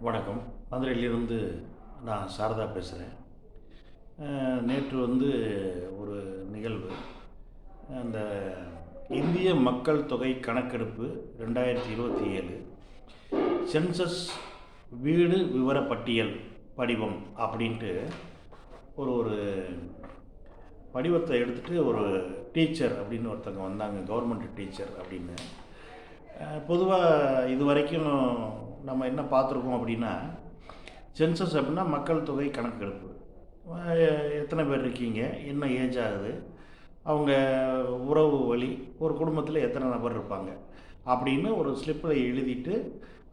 வணக்கம். மதுரையிலிருந்து நான் சாரதா பேசுகிறேன். நேற்று ஒரு நிகழ்வு. அந்த இந்திய மக்கள் தொகை கணக்கெடுப்பு 2027 சென்சஸ் வீடு விவரப்பட்டியல் படிவம் அப்படின்ட்டு ஒரு ஒரு படிவத்தை எடுத்துகிட்டு ஒரு டீச்சர் அப்படின்னு ஒருத்தவங்க வந்தாங்க, கவர்மெண்ட் டீச்சர் அப்படின்னு. பொதுவாக இது வரைக்கும் நம்ம என்ன பார்த்துருக்கோம் அப்படின்னா, சென்சஸ் அப்படின்னா மக்கள் தொகை கணக்கெடுப்பு. எத்தனை பேர் இருக்கீங்க, என்ன ஏஜ் ஆகுது, அவங்க உறவு வழி, ஒரு குடும்பத்தில் எத்தனை நபர் இருப்பாங்க அப்படின்னு ஒரு ஸ்லிப்பில் எழுதிட்டு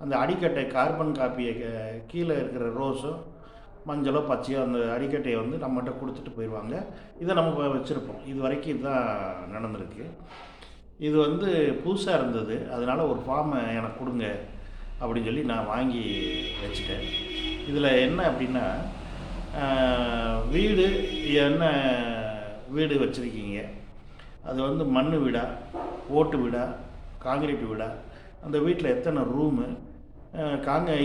அந்த அடிக்கட்டை கார்பன் காப்பியை கீழே இருக்கிற ரோஸோ மஞ்சளோ பச்சையோ அந்த அடிக்கட்டையை நம்மகிட்ட கொடுத்துட்டு போயிடுவாங்க. இதை நம்ம வச்சுருப்போம். இது வரைக்கும் இதுதான் நடந்திருக்கு. இது புதுசாக இருந்தது. அதனால் ஒரு ஃபார்மை எனக்கு கொடுங்க அப்படின்னு சொல்லி நான் வாங்கி வச்சுட்டேன். இதில் என்ன அப்படின்னா, வீடு என்ன வீடு வச்சுருக்கீங்க, அது மண் வீடா, ஓட்டு வீடா, காங்கிரீட் வீடா, அந்த வீட்டில் எத்தனை ரூமு,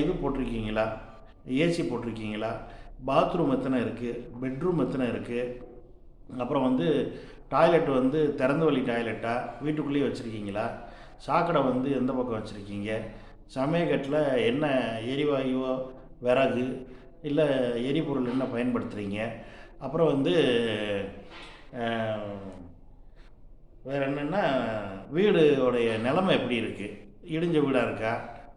இது போட்டிருக்கீங்களா, ஏசி போட்டிருக்கீங்களா, பாத்ரூம் எத்தனை இருக்குது, பெட்ரூம் எத்தனை இருக்குது, அப்புறம் டாய்லெட் திறந்த வழி டாய்லெட்டா, வீட்டுக்குள்ளேயே வச்சுருக்கீங்களா, சாக்கடை எந்த பக்கம் வச்சுருக்கீங்க, சமையக்கட்டில் என்ன எரிவாயுவோ விறகு இல்லை எரிபொருள் என்ன பயன்படுத்துகிறீங்க, அப்புறம் வேறு என்னென்னா வீடுடைய நிலைமை எப்படி இருக்குது, இடிஞ்ச வீடாக இருக்கா,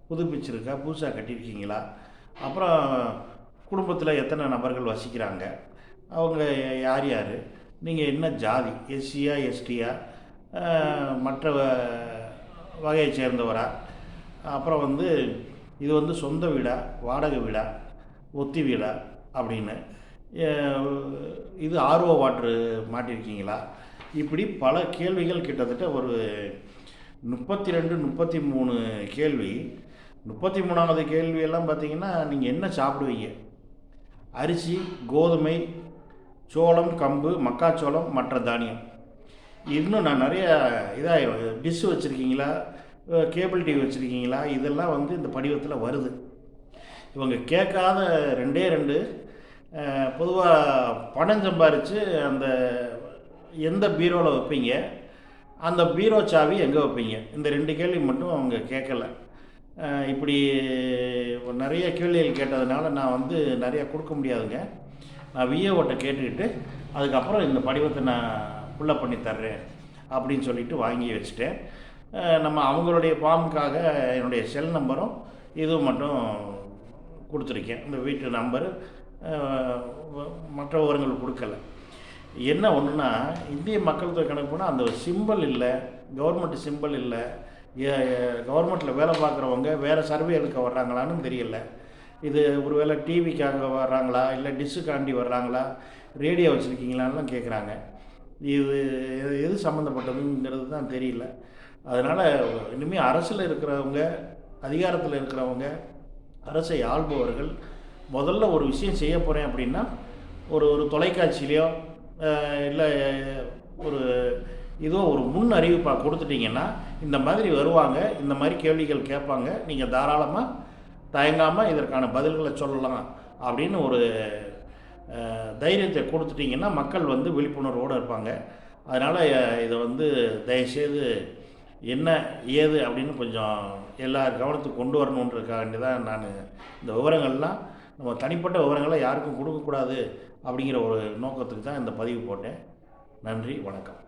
புதுப்பிச்சிருக்கா, புதுசாக கட்டியிருக்கீங்களா, அப்புறம் குடும்பத்தில் எத்தனை நபர்கள் வசிக்கிறாங்க, அவங்க யார் யார், நீங்கள் என்ன ஜாதி, எஸ்சியா எஸ்டியா, மற்ற வகையை சேர்ந்தவரா, அப்புறம் இது சொந்த வீடா, வாடகை வீடா, ஒத்தி வீடா அப்படின்னு, இது ஆர்ஓ வாட்ரு மாட்டியிருக்கீங்களா, இப்படி பல கேள்விகள், கிட்டத்தட்ட ஒரு 32 33 கேள்வி. 33வது கேள்வியெல்லாம் பார்த்திங்கன்னா, நீங்கள் என்ன சாப்பிடுவீங்க, அரிசி, கோதுமை, சோளம், கம்பு, மக்காச்சோளம், மற்ற தானியம். இன்னும் நான் நிறைய டிஷ் வச்சுருக்கீங்களா, கேபிள் டிவி வச்சுருக்கீங்களா, இதெல்லாம் இந்த படிவத்தில் வருது. இவங்க கேட்காத 2 பொதுவாக பணம் சம்பாரித்து அந்த எந்த பீரோவில் வைப்பீங்க, அந்த பீரோ சாவி எங்கே வைப்பீங்க, இந்த 2 கேள்வி மட்டும் அவங்க கேட்கலை. இப்படி நிறைய கேள்விகள் கேட்டதுனால நான் நிறையா கொடுக்க முடியாதுங்க. நான் விஏஓட்ட கேட்டுக்கிட்டு அதுக்கப்புறம் இந்த படிவத்தை நான் ஃபுல்லப் பண்ணி தர்றேன் அப்படின்னு சொல்லிட்டு வாங்கி வச்சுட்டேன். நம்ம அவங்களுடைய ஃபார்முக்காக என்னுடைய செல் நம்பரும் இதுவும் மட்டும் கொடுத்துருக்கேன். இந்த வீட்டு நம்பரு மற்ற விவரங்கள் கொடுக்கல. என்ன ஒன்றுனா, இந்திய மக்கள் தொகை கணக்கு போனால் அந்த சிம்பிள் இல்லை, கவர்மெண்ட் சிம்பிள் இல்லை, கவர்மெண்ட்டில் வேலை பார்க்குறவங்க வேறு சர்வே எடுக்க வர்றாங்களான்னு தெரியல. இது ஒரு வேளை டிவிக்காக வர்றாங்களா, இல்லை டிஷ்ஷுக்காண்டி வர்றாங்களா, ரேடியோ வச்சுருக்கீங்களான்லாம் கேட்குறாங்க. இது எது சம்மந்தப்பட்டதுங்கிறது தான் தெரியல. அதனால் இனிமேல் அரசில் இருக்கிறவங்க, அதிகாரத்தில் இருக்கிறவங்க, அரசை ஆள்பவர்கள் முதல்ல ஒரு விஷயம் செய்ய போகிறேன் அப்படின்னா, ஒரு தொலைக்காட்சியிலையோ இல்லை ஒரு முன் அறிவிப்பாக கொடுத்துட்டிங்கன்னா, இந்த மாதிரி வருவாங்க, இந்த மாதிரி கேள்விகள் கேட்பாங்க, நீங்கள் தாராளமாக தயங்காமல் இதற்கான பதில்களை சொல்லலாம் அப்படின்னு ஒரு தைரியத்தை கொடுத்துட்டிங்கன்னா மக்கள் விழிப்புணர்வோடு இருப்பாங்க. அதனால் இதை தயவுசெய்து என்ன ஏது அப்படின்னு கொஞ்சம் எல்லார் கவனத்துக்கு கொண்டு வரணுன்றதுக்காண்டி தான் நான் இந்த விவரங்கள்லாம், நம்ம தனிப்பட்ட விவரங்களை யாருக்கும் கொடுக்கக்கூடாது அப்படிங்கிற ஒரு நோக்கத்துக்கு தான் இந்த பதிவு போட்டேன். நன்றி, வணக்கம்.